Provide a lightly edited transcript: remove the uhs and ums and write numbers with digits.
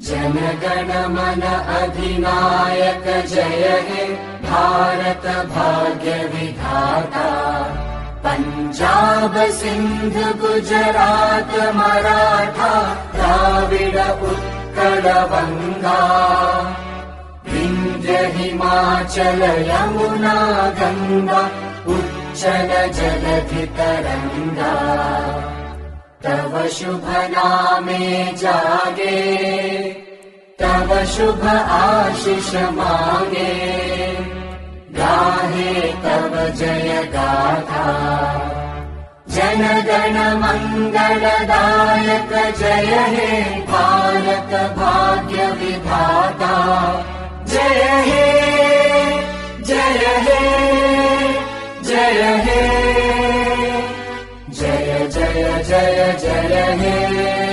जनगण मन अधिनायक जय हे भारत भाग्य विधाता। पंजाब सिंध गुजरात मराठा द्राविड उत्कल बंगा। विंध्य हिमाचल यमुना गंगा उच्चल जलधि तरंगा। तव शुभ नामे जागे तव शुभ आशीष मांगे। गाहे तव जय गाथा जनगण मंगलदायक जय हे भारत भाग्य विधाता। जय हे जय हे जय हे जय जय जय जय हे।